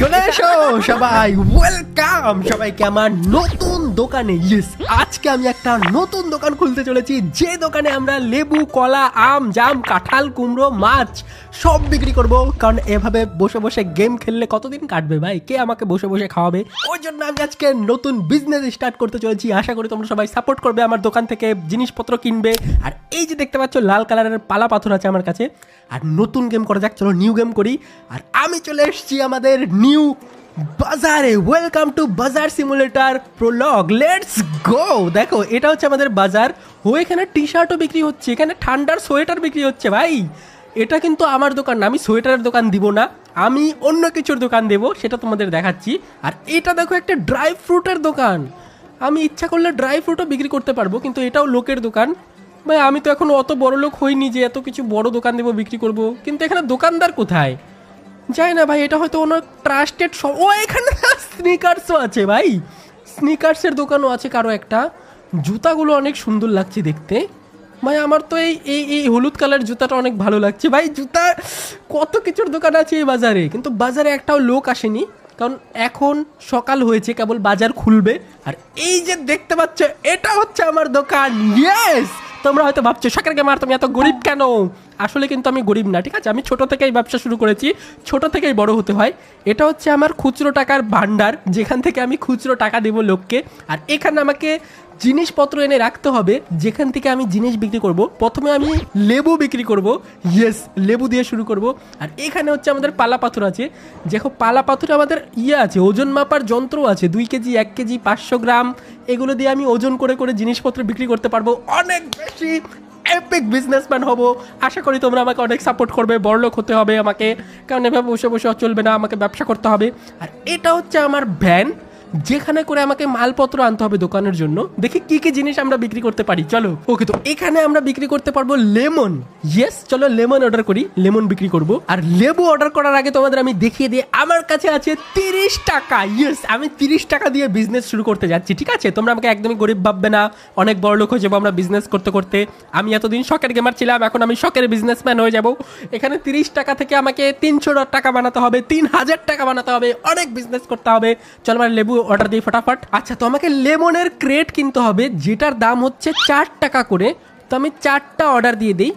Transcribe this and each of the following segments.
চলে এসো সবাই, ওয়েলকাম সবাইকে আমার নতুন দোকানে। ইয়েস, আজকে আমি একটা নতুন দোকান খুলতে চলেছি, যে দোকানে আমরা লেবু, কলা, আম, জাম, কাঁঠাল, কুমড়ো, মাছ সব বিক্রি করব। কারণ এভাবে বসে বসে গেম খেললে কতদিন কাটবে ভাই, কে আমাকে বসে বসে খাওয়াবে? ওই জন্য আমি আজকে নতুন বিজনেস স্টার্ট করতে চলেছি। আশা করি তোমরা সবাই সাপোর্ট করবে, আমার দোকান থেকে জিনিসপত্র কিনবে। আর এই যে দেখতে পাচ্ছ লাল কালারের পালা পাথর আছে আমার কাছে। আর নতুন গেম করা যাক, চলো নিউ গেম করি। আর আমি চলে এসেছি আমাদের নিউ বাজারে। ওয়েলকাম টু বাজার সিমুলেটর প্রোলগ, লেটস গো। দেখো এটা হচ্ছে আমাদের বাজার। ও এখানে টি শার্টও বিক্রি হচ্ছে, এখানে ঠান্ডার সোয়েটার বিক্রি হচ্ছে। ভাই এটা কিন্তু আমার দোকান না, আমি সোয়েটারের দোকান দিব না, আমি অন্য কিছুর দোকান দেবো, সেটা তোমাদের দেখাচ্ছি। আর এটা দেখো একটা ড্রাই ফ্রুটের দোকান, আমি ইচ্ছা করলে ড্রাই ফ্রুটও বিক্রি করতে পারবো, কিন্তু এটাও লোকের দোকান। ভাই আমি তো এখন অত বড় লোক হইনি যে এত কিছু বড় দোকান দেবো বিক্রি করব, কিন্তু এখানে দোকানদার কোথায় যাই না ভাই। এটা হয়তো অনেক ট্রাস্টেড সব। ও এখানে স্নিকার্সও আছে ভাই, স্নিকার্সের দোকানও আছে কারো একটা। জুতাগুলো অনেক সুন্দর লাগছে দেখতে ভাই। আমার তো এই এই এই হলুদ কালার জুতাটা অনেক ভালো লাগছে ভাই। জুতা কত কিছুর দোকান আছে এই বাজারে, কিন্তু বাজারে একটাও লোক আসেনি, কারণ এখন সকাল হয়েছে, কেবল বাজার খুলবে। আর এই যে দেখতে পাচ্ছ এটা হচ্ছে আমার দোকান। ইয়েস, তোমরা হয়তো ভাবছো শাকের গেমার তুমি এত গরিব কেন? আসলে কিন্তু আমি গরিব না, ঠিক আছে, আমি ছোট থেকেই ব্যবসা শুরু করেছি, ছোট থেকেই বড় হতে হয়। এটা হচ্ছে আমার খুচরো টাকার ভান্ডার, যেখান থেকে আমি খুচরো টাকা দেবো লোককে। আর এখানে আমাকে জিনিসপত্র এনে রাখতে হবে, যেখান থেকে আমি জিনিস বিক্রি করব। প্রথমে আমি লেবু বিক্রি করব, ইয়েস লেবু দিয়ে শুরু করব। আর এখানে হচ্ছে আমাদের পালা পাথর আছে। দেখো পালা পাথরে আমাদের আছে, ওজন মাপার যন্ত্র আছে, 2 কেজি, 1 কেজি, 500 গ্রাম, এগুলো দিয়ে আমি ওজন করে করে জিনিসপত্র বিক্রি করতে পারবো। অনেক বেশি এপিক বিজনেসম্যান হব। আশা করি তোমরা আমাকে অনেক সাপোর্ট করবে। বড়লোক হতে হবে আমাকে, কারণ এভাবে বসে বসে চলবে না, আমাকে ব্যবসা করতে হবে। আর এটা হচ্ছে আমার ভ্যান, যেখানে করে আমাকে মালপত্র আনতে হবে দোকানের জন্য। দেখি কি কি জিনিস আমরা বিক্রি করতে পারি, চলো। ওকে, তো এখানে আমরা বিক্রি করতে পারবো লেমন। ইয়েস, চলো লেমন অর্ডার করি, লেমন বিক্রি করব। আর লেবু অর্ডার করার আগে তোমাদের আমি দেখিয়ে দিই, আমার কাছে আছে 30 টাকা। ইয়েস, আমি 30 টাকা দিয়ে বিজনেস শুরু করতে যাচ্ছি, ঠিক আছে? তোমরা আমাকে একদমই গরিব ভাববে না, অনেক বড় লোক হয়ে যাবো আমরা বিজনেস করতে করতে। আমি এতদিন শখের গেমার ছিলাম, এখন আমি শখের বিজনেসম্যান হয়ে যাব। এখানে 30 টাকা থেকে আমাকে 300 টাকা বানাতে হবে, 3000 টাকা বানাতে হবে, অনেক বিজনেস করতে হবে। চলো আমার লেবু অর্ডার দিই ফটাফট। আচ্ছা, তো আমাকে লেমনের ক্রেট কিনতে হবে, যেটার দাম হচ্ছে 4 টাকা করে। তো আমি 4টা অর্ডার দিয়ে দিই।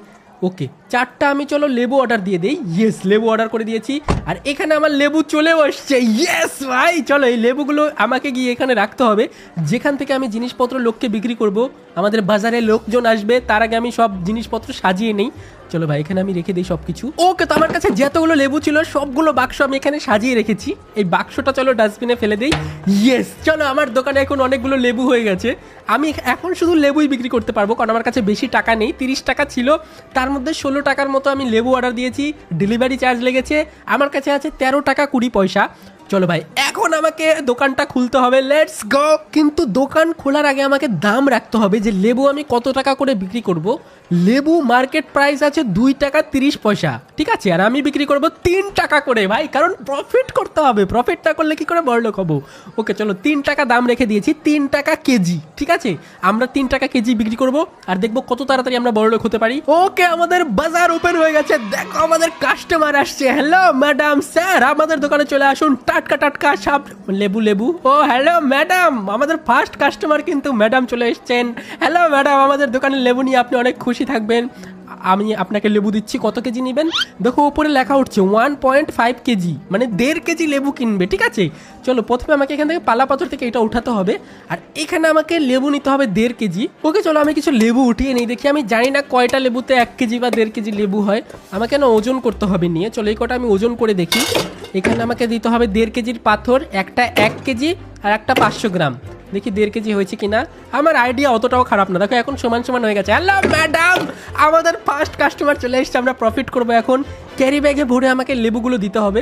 ওকে, 4টা আমি চলো লেবু অর্ডার দিয়ে দিই। ইয়েস, লেবু অর্ডার করে দিয়েছি। আর এখানে আমার লেবু চলেও আসছে। ইয়েস ভাই, চলো এই লেবুগুলো আমাকে গিয়ে এখানে রাখতে হবে, যেখান থেকে আমি জিনিসপত্র লোককে বিক্রি করব। আমাদের বাজারে লোকজন আসবে, তার আগে আমি সব জিনিসপত্র সাজিয়ে নেই। চলো ভাই, এখানে আমি রেখে দিই সব কিছু। ওকে, তো আমার কাছে যতগুলো লেবু ছিল সবগুলো বাক্স আমি এখানে সাজিয়ে রেখেছি। এই বাক্সটা চলো ডাস্টবিনে ফেলে দিই। ইয়েস, চলো আমার দোকানে এখন অনেকগুলো লেবু হয়ে গেছে। আমি এখন শুধু লেবুই বিক্রি করতে পারবো, কারণ আমার কাছে বেশি টাকা নেই। 30 টাকা ছিল, তার মধ্যে 16 টাকার মতো আমি লেবু অর্ডার দিয়েছি, ডেলিভারি চার্জ লেগেছে। আমার কাছে আছে 13 টাকা 20 পয়সা। চলো ভাই, এখন আমাকে দোকানটা খুলতে হবে, লেটস গো। কিন্তু দোকান খোলার আগে আমাকে দাম রাখতে হবে যে লেবু আমি কত টাকা করে বিক্রি করব। লেবু মার্কেট প্রাইস আছে 2 টাকা 30 পয়সা, ঠিক আছে? আর আমি বিক্রি করব 3 টাকা করে ভাই, কারণ প্রফিট করতে হবে, প্রফিট না করলে কি করে বড়লোক হবো? ওকে, চলো 3 টাকা দাম রেখে দিয়েছি, 3 টাকা কেজি, ঠিক আছে? আমরা 3 টাকা কেজি বিক্রি করব, আর দেখবো কত তাড়াতাড়ি আমরা বড়লোক হতে পারি। ওকে, আমাদের বাজার ওপেন হয়ে গেছে, দেখো আমাদের কাস্টমার আসছে। হ্যালো ম্যাডাম, স্যার আমাদের দোকানে চলে আসুন, টাটকা টাটকা সব লেবু লেবু। ও হ্যালো ম্যাডাম, আমাদের ফার্স্ট কাস্টমার কিন্তু ম্যাডাম চলে এসেছেন। হ্যালো ম্যাডাম, আমাদের দোকানে লেবু নিয়ে আপনি অনেক খুশি থাকবেন। আমি আপনাকে লেবু দিচ্ছি, কত কেজি নেবেন? দেখো উপরে লেখা উঠছে 1.5 কেজি, মানে 1.5 কেজি লেবু কিনবে, ঠিক আছে? চলো প্রথমে আমাকে এখান থেকে পালা পাথর থেকে এটা উঠাতে হবে, আর এখানে আমাকে লেবু নিতে হবে 1.5 কেজি। ওকে, চলো আমি কিছু লেবু উঠিয়ে নিই। দেখি, আমি জানি না কয়টা লেবুতে 1 কেজি বা 1.5 কেজি লেবু হয়, আমাকে না ওজন করতে হবে নিয়ে। চলো এই কটা আমি ওজন করে দেখি। এখানে আমাকে দিতে হবে 1.5 কেজির পাথর, একটা 1 কেজি আর একটা 500 গ্রাম। দেখি 1.5 কেজি হয়েছে কিনা। আমার আইডিয়া অতটাও খারাপ না, দেখো এখন সমান সমান হয়ে গেছে। হ্যালো ম্যাডাম, আমাদের ফার্স্ট কাস্টমার চলে এসেছে, আমরা প্রফিট করবো এখন। ক্যারি ব্যাগে ভরে আমাকে লেবুগুলো দিতে হবে।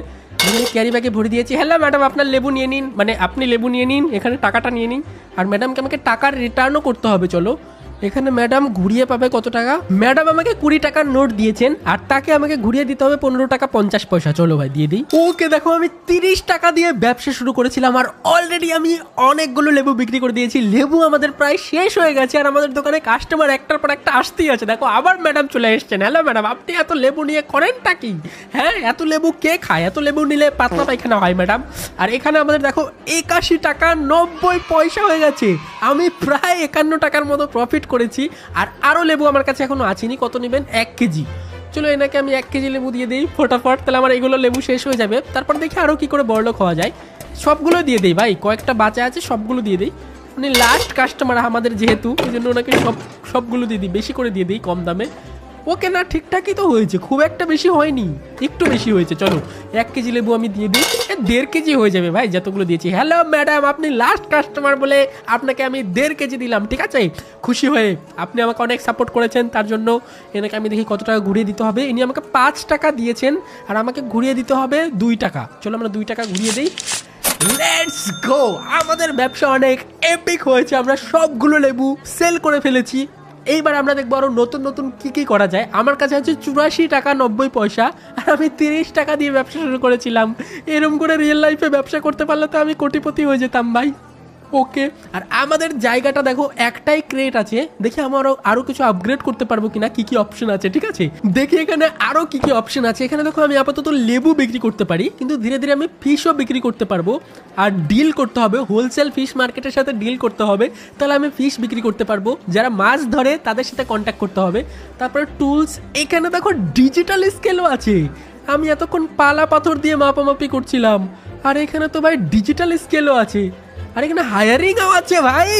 ক্যারি ব্যাগে ভরে দিয়েছি। হ্যালো ম্যাডাম, আপনার লেবু নিয়ে নিন, মানে আপনি লেবু নিয়ে নিন, এখানে টাকাটা নিয়ে নিন। আর ম্যাডামকে আমাকে টাকার রিটার্নও করতে হবে। চলো এখানে ম্যাডাম ঘুরিয়ে পাবে কত টাকা? ম্যাডাম আমাকে 20 টাকার নোট দিয়েছেন আর তাকে আমাকে ঘুরিয়ে দিতে হবে 15 টাকা 50 পয়সা। চলো ভাই দিয়ে দিই। ওকে দেখো আমি 30 টাকা দিয়ে ব্যবসা শুরু করেছিলাম আর অলরেডি আমি অনেকগুলো লেবু বিক্রি করে দিয়েছি। লেবু আমাদের প্রায় শেষ হয়ে গেছে আর আমাদের দোকানে কাস্টমার একটার পর একটা আসতেই আছে। দেখো আবার ম্যাডাম চলে এসছেন। হ্যালো ম্যাডাম, আপনি এত লেবু নিয়ে করেনটা কি? হ্যাঁ, এত লেবু কে খায়? এত লেবু নিলে পাতলা পায়খানা হয় ম্যাডাম। আর এখানে আমাদের দেখো 81 টাকা 90 পয়সা হয়ে গেছে। আমি প্রায় 51 টাকার মতো প্রফিট করেছি। আর আরও লেবু আমার কাছে এখনো আসেনি। কত নেবেন? 1 কেজি। চলো এনাকে আমি 1 কেজি লেবু দিয়ে দিই ফটাফট, তাহলে আমার এগুলো লেবু শেষ হয়ে যাবে। তারপর দেখি আরও কি করে বড়লোক হওয়া যায়। সবগুলো দিয়ে দিই ভাই, কয়েকটা বাঁচা আছে সবগুলো দিয়ে দিই। উনি লাস্ট কাস্টমার আমাদের যেহেতু, এই জন্য ওনাকে সবগুলো দিয়ে দিই, বেশি করে দিয়ে দিই কম দামে। ওকে না, ঠিকঠাকই তো হয়েছে, খুব একটা বেশি হয়নি, একটু বেশি হয়েছে। চলো 1 কেজি লেবু আমি দিয়ে দিই। 1.5 কেজি হয়ে যাবে ভাই যতগুলো দিয়েছি। হ্যালো ম্যাডাম, আপনি লাস্ট কাস্টমার বলে আপনাকে আমি 1.5 কেজি দিলাম, ঠিক আছে? খুশি হয়ে আপনি আমাকে অনেক সাপোর্ট করেছেন, তার জন্য এনাকে আমি দেখি কত টাকা ঘুরিয়ে দিতে হবে। ইনি আমাকে 5 টাকা দিয়েছেন আর আমাকে ঘুরিয়ে দিতে হবে 2 টাকা। চলো আমরা 2 টাকা ঘুরিয়ে দিই। লেটস গো, আমাদের ব্যবসা অনেক এপিক হয়েছে। আমরা সবগুলো লেবু সেল করে ফেলেছি। এইবার আমরা দেখবো আরো নতুন নতুন কি কি করা যায়। আমার কাছে আছে 84 টাকা 90 পয়সা আর আমি 30 টাকা দিয়ে ব্যবসা শুরু করেছিলাম। এরকম করে রিয়েল লাইফে ব্যবসা করতে পারলে তো আমি কোটিপতি হয়ে যেতাম ভাই। ওকে, আর আমাদের জায়গাটা দেখো একটাই ক্রেট আছে। দেখি আমরা আরো কিছু আপগ্রেড করতে পারবো কিনা, কি কি অপশন আছে। ঠিক আছে, দেখি এখানে আরো কি কি অপশন আছে। এখানে দেখো আমি আপাতত লেবু বিক্রি করতে পারি, কিন্তু ধীরে ধীরে আমি ফিশও বিক্রি করতে পারবো। আর ডিল করতে হবে, হোলসেল ফিশ মার্কেটের সাথে ডিল করতে হবে, তাহলে আমি ফিশ বিক্রি করতে পারবো। যারা মাছ ধরে তাদের সাথে কন্ট্যাক্ট করতে হবে। তারপরে টুলস, এখানে দেখো ডিজিটাল স্কেলও আছে। আমি এতক্ষণ পালা পাথর দিয়ে মাপামাপি করছিলাম, আর এখানে তো ভাই ডিজিটাল স্কেলও আছে। আর এখানে হায়ারিংও আছে ভাই,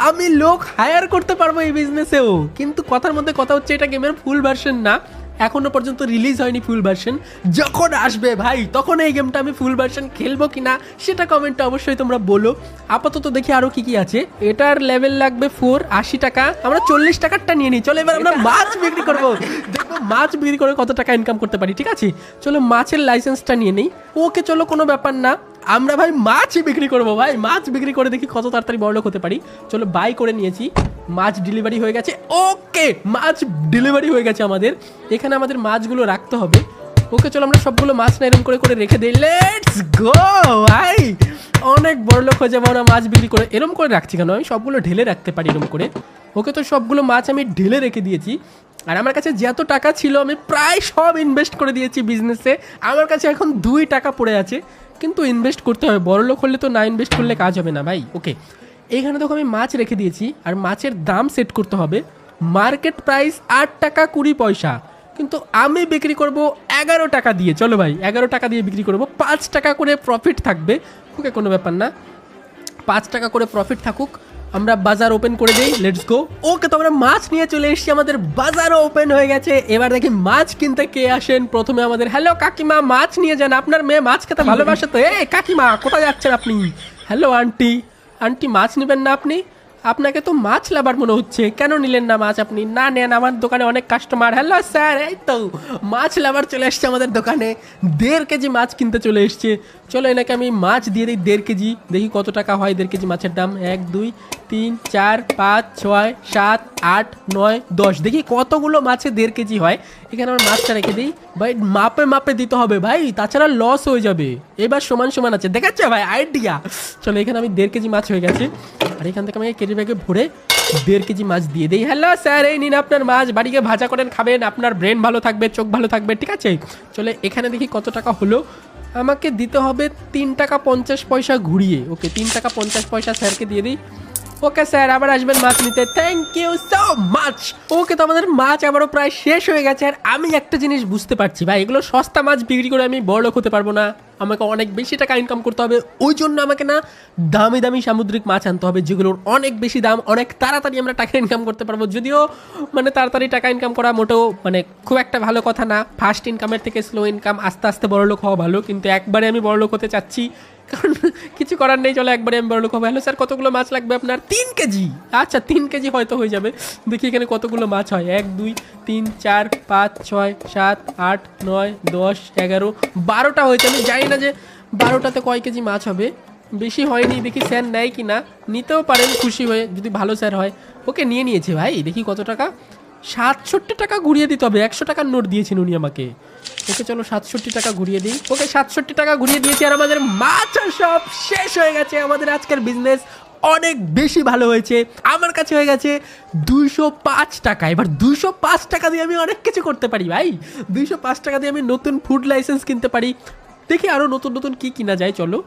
আমি লোক হায়ার করতে পারবো এই বিজনেসেও। কিন্তু কথার মধ্যে কথা হচ্ছে, এটা গেমের ফুল ভার্সন না, এখনো পর্যন্ত রিলিজ হয়নি ফুল ভার্সন। যখন আসবে ভাই তখন এই গেমটা আমি ফুল ভার্সন খেলবো কিনা সেটা কমেন্টে অবশ্যই তোমরা বলো। আপাতত দেখি আরো কি কি আছে। এটার লেভেল লাগবে 4, 80 টাকা। আমরা 40 টাকারটা নিয়ে নিই। চলো এবার আমরা মাছ বিক্রি করবো, দেখবো মাছ বিক্রি করে কত টাকা ইনকাম করতে পারি। ঠিক আছে, চলো মাছের লাইসেন্সটা নিয়ে নিই। ওকে চলো, কোনো ব্যাপার না, আমরা ভাই মাছই বিক্রি করবো। ভাই মাছ বিক্রি করে দেখি কত তাড়াতাড়ি বড়লোক হতে পারি। চলো বাই করে নিয়েছি, মাছ ডেলিভারি হয়ে গেছে। ওকে, মাছ ডেলিভারি হয়ে গেছে আমাদের। এখানে আমাদের মাছগুলো রাখতে হবে। ওকে চলো আমরা সবগুলো মাছ না এরকম করে করে রেখে দিই। লেটস গো ভাই, অনেক বড়লোক হয়ে যাবো আমরা মাছ বিক্রি করে। এরকম করে রাখছি কেন, আমি সবগুলো ঢেলে রাখতে পারি এরকম করে। ওকে, তো সবগুলো মাছ আমি ঢেলে রেখে দিয়েছি। আর আমার কাছে যত টাকা ছিল আমি প্রায় সব ইনভেস্ট করে দিয়েছি বিজনেসে। আমার কাছে এখন 2 টাকা পড়ে আছে, কিন্তু ইনভেস্ট করতে হবে। বড়লোক হলে তো না ইনভেস্ট করলে কাজ হবে না ভাই। ওকে, এইখানে দেখো আমি মাছ রেখে দিয়েছি আর মাছের দাম সেট করতে হবে। মার্কেট প্রাইস 8 টাকা 20 পয়সা, কিন্তু আমি বিক্রি করব 11 টাকা দিয়ে। চলো ভাই 11 টাকা দিয়ে বিক্রি করব, 5 টাকা করে প্রফিট থাকবে। ওকে, কোনো ব্যাপার না, 5 টাকা করে প্রফিট থাকুক। আমরা বাজার ওপেন করে দিই, লেটস গো। ওকে, তো আমরা মাছ নিয়ে চলে এসেছি, আমাদের বাজারও ওপেন হয়ে গেছে। এবার দেখি মাছ কিনতে কে আসেন। প্রথমে আমাদের, হ্যালো কাকিমা, মাছ নিয়ে যান, আপনার মেয়ে মাছ খেতে ভালোবাসে তো। এই কাকিমা, কোথায় যাচ্ছেন আপনি? হ্যালো আন্টি, আন্টি মাছ নেবেন না আপনি? আপনাকে তো মাছ লাভার মনে হচ্ছে, কেন নিলেন না মাছ আপনি? না নেন, আমার দোকানে অনেক কাস্টমার। হ্যালো স্যার, এই তো মাছ লাভার চলে এসছে আমাদের দোকানে, 1.5 কেজি মাছ কিনতে চলে এসছে। চলো এনাকে আমি মাছ দিয়ে দিই 1.5 কেজি, দেখি কত টাকা হয় 1.5 কেজি মাছের দাম। 1 2 3 4 5 6 7 8 9 10, দেখি কতগুলো মাছে 1.5 কেজি হয়। এখানে আমার মাছটা রেখে দিই ভাই, মাপে মাপে দিতে হবে ভাই, তাছাড়া লস হয়ে যাবে। এবার সমান সমান আছে, দেখাচ্ছে ভাই আইডিয়া। চলো এখানে আমি 1.5 কেজি মাছ হয়ে গেছে, আর এখান থেকে আমি কেজি ব্যাগে ভরে 1.5 কেজি মাছ দিয়ে দিই। হ্যালো স্যার, এই নিন আপনার মাছ, বাড়িকে ভাজা করেন খাবেন, আপনার ব্রেন ভালো থাকবে, চোখ ভালো থাকবে। ঠিক আছে, চলে এখানে দেখি কত টাকা হলো। আমাকে দিতে হবে 3 টাকা 50 পয়সা ঘুরিয়ে। ওকে, 3 টাকা 50 পয়সা স্যারকে দিয়ে দিই। ওকে স্যার, আবার আসবেন মাছ নিতে, থ্যাংক ইউ সো মাচ। ওকে, তো আমাদের মাছ আবারও প্রায় শেষ হয়ে গেছে। আর আমি একটা জিনিস বুঝতে পারছি ভাই, এগুলো সস্তা মাছ বিক্রি করে আমি বড়লোক হতে পারবো না, আমাকে অনেক বেশি টাকা ইনকাম করতে হবে। ওই জন্য আমাকে না দামি দামি সামুদ্রিক মাছ আনতে হবে, যেগুলোর অনেক বেশি দাম, অনেক তাড়াতাড়ি আমরা টাকা ইনকাম করতে পারবো। যদিও মানে তাড়াতাড়ি টাকা ইনকাম করা মোটেও মানে খুব একটা ভালো কথা না, ফাস্ট ইনকামের থেকে স্লো ইনকাম, আস্তে আস্তে বড়লোক হওয়া ভালো। কিন্তু একবারে আমি বড়লোক হতে চাচ্ছি, কারণ কিছু করার নেই। চলো একবারে আমি বড়লোক হবো। হ্যালো স্যার, কতগুলো মাছ লাগবে আপনার? 3 কেজি। আচ্ছা 3 কেজি হয়তো হয়ে যাবে। দেখি এখানে কতগুলো মাছ হয়। 1 2 3 4 5 6 7 8 9 10 11 12টা হয়েছে। আমি জানি না যে 12টাতে কয় কেজি মাছ হবে। বেশি হয়নি, দেখি স্যার নেয় কি না, নিতেও পারেন খুশি হয়ে যদি ভালো স্যার হয়। ওকে নিয়ে নিয়েছে ভাই, দেখি কত টাকা, 67 টাকা ঘুরিয়ে দিতে হবে, 100 টাকার নোট দিয়েছেন উনি আমাকে। ওকে চলো 67 টাকা ঘুরিয়ে দিই। ওকে 67 টাকা ঘুরিয়ে দিয়েছি আর আমাদের মাছ সব শেষ হয়ে গেছে। আমাদের আজকের বিজনেস অনেক বেশি ভালো হয়েছে, আমার কাছে হয়ে গেছে 205 টাকা। এবার 205 টাকা দিয়ে আমি অনেক কিছু করতে পারি ভাই, 205 টাকা দিয়ে আমি নতুন ফুড লাইসেন্স কিনতে পারি। দেখি আরও নতুন নতুন কি কিনা যায়। চলো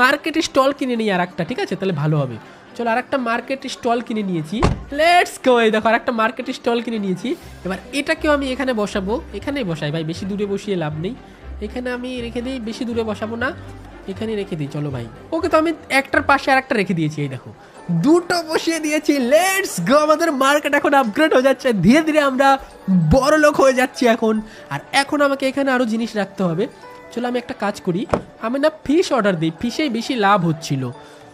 মার্কেট স্টল কিনে নিই আর একটা, ঠিক আছে তাহলে ভালো হবে। চলো আর একটা মার্কেট স্টল কিনে নিয়েছি, লেটস গো। এই দেখো আর একটা মার্কেট স্টল কিনে নিয়েছি। এবার এটাকেও আমি এখানে বসাবো, এখানেই বসাই ভাই, বেশি দূরে বসিয়ে লাভ নেই। এখানে আমি রেখে দিই, বেশি দূরে বসাবো না, এখানে রেখে দিই। চলো ভাই, ওকে তো আমি একটার পাশে আর একটা রেখে দিয়েছি। এই দেখো দুটো বসিয়ে দিয়েছি, লেটস গো। আমাদের মার্কেট এখন আপগ্রেড হয়ে যাচ্ছে, ধীরে ধীরে আমরা বড় লোক হয়ে যাচ্ছি এখন। আর এখন আমাকে এখানে আরও জিনিস রাখতে হবে। চলো আমি একটা কাজ করি, আমি না ফিশ অর্ডার দিই, ফিশেই বেশি লাভ হচ্ছিল।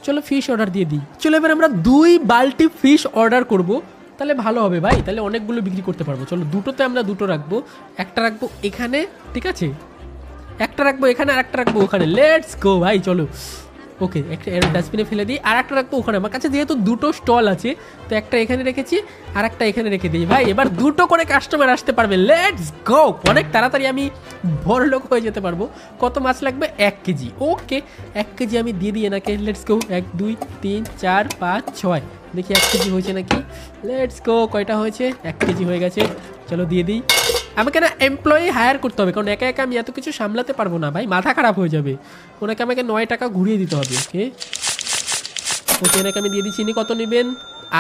চলো ফিশ অর্ডার দিয়ে দিই। চলো এবার আমরা 2 বালতি ফিশ অর্ডার করব, তাহলে ভালো হবে ভাই, তাহলে অনেকগুলো বিক্রি করতে পারবো। চলো দুটোতে আমরা দুটো রাখবো, একটা রাখবো এখানে, ঠিক আছে, একটা রাখবো এখানে আর একটা রাখবো ওখানে। লেটস গো ভাই চলো। ওকে একটা ডাস্টবিনে ফেলে দিই, আর একটা রাখবো ওখানে। আমার কাছে যেহেতু দুটো স্টল আছে, তো একটা এখানে রেখেছি আর একটা এখানে রেখে দিই ভাই। এবার দুটো করে কাস্টমার আসতে পারবে, লেটস গো। অনেক তাড়াতাড়ি আমি বড় লোক হয়ে যেতে পারবো। কত মাছ লাগবে? 1 কেজি। ওকে 1 কেজি আমি দিয়ে দিই এনাকে, লেটস গো। 1 2 3 4 5 6, দেখি 1 কেজি হয়েছে নাকি। লেটস গো, কয়টা হয়েছে? 1 কেজি হয়ে গেছে। চলো দিয়ে দিই। আমাকে না এমপ্লয়ি হায়ার করতে হবে, কারণ একা একা আমি এত কিছু সামলাতে পারবো না ভাই, মাথা খারাপ হয়ে যাবে। ওনাকে আমাকে 9 টাকা ঘুরিয়ে দিতে হবে। ওকে ওকে এনাকে আমি দিয়ে দিচ্ছি। ইনি কত নেবেন?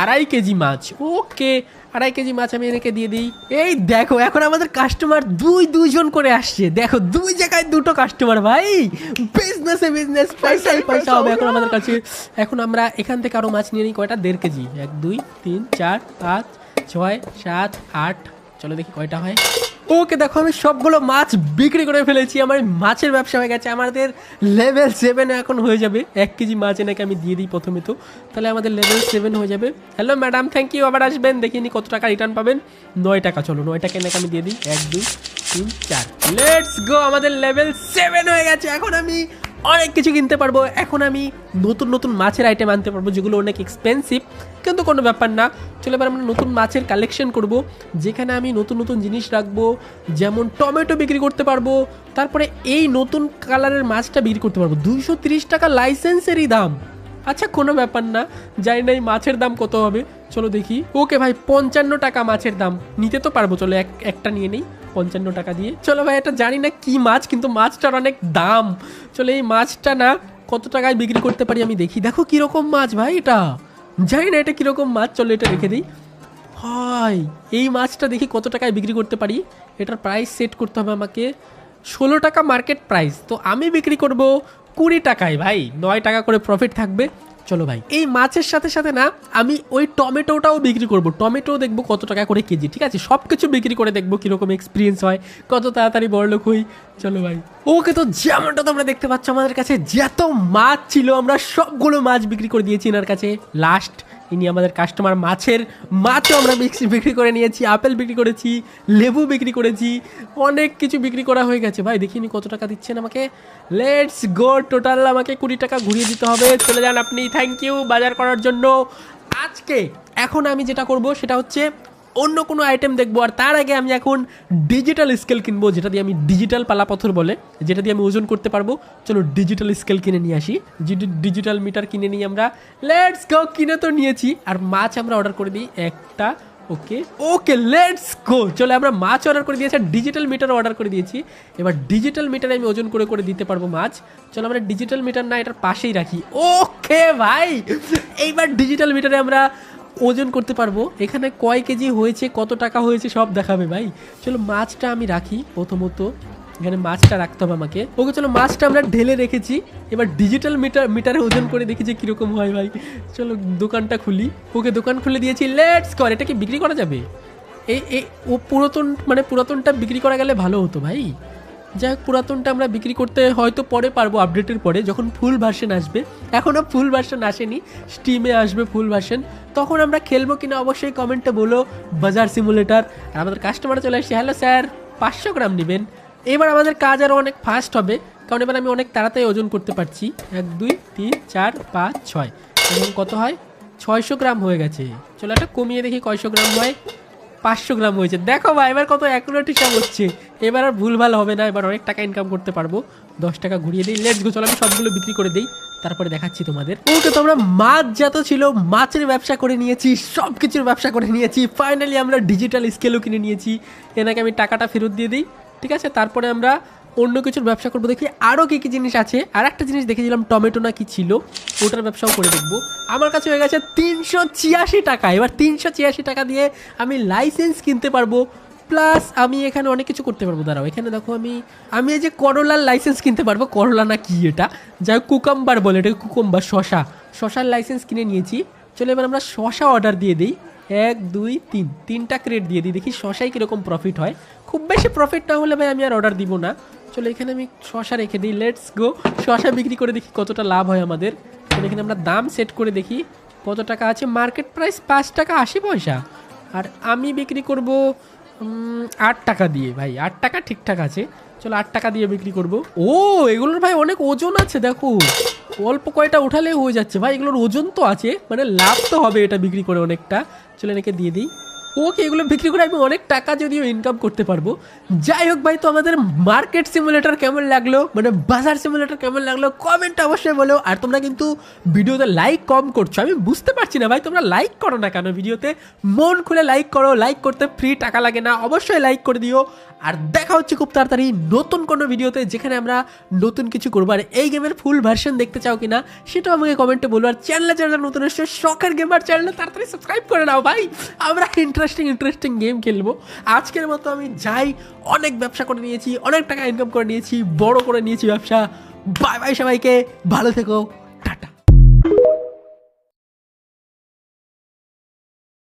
2.5 কেজি মাছ। ওকে 2.5 কেজি মাছ আমি এনাকে দিয়ে দিই। এই দেখো এখন আমাদের কাস্টমার দুজন করে আসছে, দেখো 2 জায়গায় 2টো কাস্টমার ভাই। বিজনেসে বিজনেস, পয়সাই পয়সা হবে এখন আমাদের কাছে। এখন আমরা এখান থেকে আরও মাছ নিয়ে নিই। কয়টা? 1.5 কেজি। 1 2 3 4 5 6 7 8, চলো দেখি কয়টা হয়। ওকে দেখো আমি সবগুলো মাছ বিক্রি করে ফেলেছি, আমার মাছের ব্যবসা হয়ে গেছে। আমাদের লেভেল 7 এখন হয়ে যাবে। 1 কেজি মাছ এনাকে আমি দিয়ে দিই প্রথমে, তো তাহলে আমাদের লেভেল 7 হয়ে যাবে। হ্যালো ম্যাডাম, থ্যাংক ইউ, আবার আসবেন। দেখিনি কত টাকা রিটার্ন পাবেন। 9 টাকা। চলো 9 টাকা এনাকে আমি দিয়ে দিই। 1 2 3 4, লেটস গো। আমাদের লেভেল 7 হয়ে গেছে। এখন আমি অনেক কিছু কিনতে পারবো। এখন আমি নতুন নতুন মাছের আইটেম আনতে পারবো, যেগুলো অনেক এক্সপেন্সিভ, কিন্তু কোনো ব্যাপার না। চলো এবার আমরা নতুন মাছের কালেকশন করব, যেখানে আমি নতুন নতুন জিনিস রাখবো, যেমন টমেটো বিক্রি করতে পারবো। তারপরে এই নতুন কালারের মাছটা বিক্রি করতে পারবো। 230 টাকা লাইসেন্সেরই দাম। আচ্ছা কোনো ব্যাপার না, জানি না এই মাছের দাম কত হবে, চলো দেখি। ওকে ভাই 55 টাকা মাছের দাম, নিতে তো পারবো। চলো একটা নিয়ে নিই 55 টাকা দিয়ে। চলো ভাই এটা জানি না কি মাছ, কিন্তু মাছটার অনেক দাম। চলো এই মাছটা না কত টাকায় বিক্রি করতে পারি আমি দেখি। দেখো কিরকম মাছ ভাই, এটা জানি না এটা কিরকম মাছ। চলো এটা রেখে দিই। হয় এই মাছটা দেখি কত টাকায় বিক্রি করতে পারি। এটার প্রাইস সেট করতে হবে আমাকে। 16 টাকা মার্কেট প্রাইস, তো আমি বিক্রি করব 20 টাকায় ভাই। 9 টাকা করে প্রফিট থাকবে। চলো ভাই এই মাছের সাথে সাথে না আমি ওই টমেটোটাও বিক্রি করব। টমেটো দেখবো কত টাকা করে কেজি, ঠিক আছে, সব কিছু বিক্রি করে দেখবো কীরকম এক্সপিরিয়েন্স হয়, কত তাড়াতাড়ি বড়লোক হই। চলো ভাই। ওকে তো যেমনটা তোমরা দেখতে পাচ্ছ, আমাদের কাছে যত মাছ ছিল আমরা সবগুলো মাছ বিক্রি করে দিয়েছি এনার কাছে। লাস্ট ইনি আমাদের কাস্টমার। মাছও আমরা বিক্রি করে নিয়েছি, আপেল বিক্রি করেছি, লেবু বিক্রি করেছি, অনেক কিছু বিক্রি করা হয়ে গেছে ভাই। দেখিনি কত টাকা দিচ্ছেন আমাকে। লেটস গো, টোটাল আমাকে 20 টাকা ঘুরিয়ে দিতে হবে। চলে যান আপনি, থ্যাংক ইউ বাজার করার জন্য। আজকে এখন আমি যেটা করব সেটা হচ্ছে অন্য কোনো আইটেম দেখবো, আর তার আগে আমি এখন ডিজিটাল স্কেল কিনবো, যেটা দিয়ে আমি ডিজিটাল পালাপথর বলে, যেটা দিয়ে আমি ওজন করতে পারবো। চলো ডিজিটাল স্কেল কিনে নিয়ে আসি, ডিজিটাল মিটার কিনে নিই আমরা। লেটস গো, কিনে তো নিয়েছি। আর মাছ আমরা অর্ডার করে দিই একটা। ওকে ওকে লেটস গো। চলো আমরা মাছ অর্ডার করে দিয়েছি, আর ডিজিটাল মিটার অর্ডার করে দিয়েছি। এবার ডিজিটাল মিটারে আমি ওজন করে করে দিতে পারবো মাছ। চলো আমরা ডিজিটাল মিটার না এটার পাশেই রাখি। ওকে ভাই এইবার ডিজিটাল মিটারে আমরা ওজন করতে পারবো। এখানে কয় কেজি হয়েছে, কত টাকা হয়েছে সব দেখাবে ভাই। চলো মাছটা আমি রাখি প্রথমত, এখানে মাছটা রাখতে হবে আমাকে। ওকে চলো মাছটা আমরা ঢেলে রেখেছি। এবার ডিজিটাল মিটারে ওজন করে দেখি যে কীরকম হয় ভাই। চলো দোকানটা খুলি। ওকে দোকান খুলে দিয়েছি। Let's go. এটা কি বিক্রি করা যাবে? ও পুরাতনটা বিক্রি করা গেলে ভালো হতো ভাই। যাই হোক পুরাতনটা আমরা বিক্রি করতে হয়তো পরে পারবো, আপডেটের পরে যখন ফুল ভার্সন আসবে। এখনও ফুল ভার্সন আসেনি, স্টিমে আসবে ফুল ভার্সন, তখন আমরা খেলবো কিনা অবশ্যই কমেন্টে বলো। বাজার সিমুলেটার। আর আমাদের কাস্টমার চলে আসছে। হ্যালো স্যার, 500 গ্রাম নেবেন। এবার আমাদের কাজ আরও অনেক ফাস্ট হবে, কারণ এবার আমি অনেক তাড়াতাড়ি ওজন করতে পারছি। 1 2 3 4 5 6 এবং কত হয় 600 গ্রাম হয়ে গেছে। চলো এটা কমিয়ে দেখি কয়শো গ্রাম হয়। 500 গ্রাম হয়েছে। দেখো ভাই এবার কত অ্যাকুরেট হিসাব হচ্ছে। এবার আর ভুলভাল হবে না, এবার অনেক টাকা ইনকাম করতে পারবো। 10 টাকা ঘুরিয়ে দিই, লেটস গো। চলো আমি সবগুলো বিক্রি করে দিই, তারপরে দেখাচ্ছি তোমাদের। ওকে, তো আমরা মাছ যত ছিল মাছের ব্যবসা করে নিয়েছি, সব কিছুর ব্যবসা করে নিয়েছি। ফাইনালি আমরা ডিজিটাল স্কেলও কিনে নিয়েছি। এনাকে আমি টাকাটা ফেরত দিয়ে দিই, ঠিক আছে। তারপরে আমরা অন্য কিছুর ব্যবসা করবো, দেখি আরও কী কী জিনিস আছে। আর একটা জিনিস দেখেছিলাম টমেটো না কি ছিল, ওটার ব্যবসাও করে দেখবো। আমার কাছে হয়ে গেছে 386 টাকা। এবার 386 টাকা দিয়ে আমি লাইসেন্স কিনতে পারবো, প্লাস আমি এখানে অনেক কিছু করতে পারবো। দাঁড়াও, এখানে দেখো আমি এই যে করলার লাইসেন্স কিনতে পারবো। করলা না কি এটা, যাই কুকাম্বার বলে, এটা কুকুম্বার, শশার লাইসেন্স কিনে নিয়েছি। চলো এবার আমরা শশা অর্ডার দিয়ে দিই। 1 2 3 তিনটা ক্রেট দিয়ে দিই, দেখি শশায় কীরকম প্রফিট হয়। খুব বেশি প্রফিট না হলে ভাই আমি আর অর্ডার দিব না। চলো এখানে আমি শশা রেখে দিই, লেটস গো। শশা বিক্রি করে দেখি কতটা লাভ হয় আমাদের। চলো এখানে আমরা দাম সেট করে দেখি কত টাকা আছে। মার্কেট প্রাইস 5 টাকা 80 পয়সা, আর আমি বিক্রি করব 8 টাকা দিয়ে। ভাই 8 টাকা ঠিকঠাক আছে। চলো 8 টাকা দিয়ে বিক্রি করব। ও এগুলোর ভাই অনেক ওজন আছে, দেখো অল্প কয়টা উঠালেই হয়ে যাচ্ছে ভাই। এগুলোর ওজন তো আছে, মানে লাভ তো হবে এটা বিক্রি করে অনেকটা। চলো এনাকে দিয়ে দিই। ওকে, এগুলো বিক্রি করে আমি অনেক টাকা যদিও ইনকাম করতে পারবো। যাই হোক ভাই, তো আমাদের মার্কেট সিমুলেটর কেমন লাগলো, মানে বাজার সিমুলেটর কেমন লাগলো কমেন্ট অবশ্যই বলো। আর তোমরা কিন্তু ভিডিওতে লাইক কম করছো, আমি বুঝতে পারছি না ভাই, তোমরা লাইক করো না কেন ভিডিওতে? মন খুলে লাইক করো, লাইক করতে ফ্রি, টাকা লাগে না, অবশ্যই লাইক করে দিও। আর দেখা হচ্ছে খুব তাড়াতাড়ি নতুন কোনো ভিডিওতে, যেখানে আমরা নতুন কিছু করবো। আর এই গেমের ফুল ভার্সন দেখতে চাও কিনা সেটাও আমাকে কমেন্টে বলো। আর চ্যানেলে যারা নতুন এসছে, শখের গেমার চ্যানেলে তাড়াতাড়ি সাবস্ক্রাইব করে নাও ভাই, আমরা ইন্টারেস্টিং গেম খেলবো। আজকের মতো আমি যাই, অনেক ব্যবসা করে নিয়েছি, অনেক টাকা ইনকাম করে নিয়েছি, বড় করে নিয়েছি ব্যবসা। বাই বাই সবাইকে, ভালো থেকো।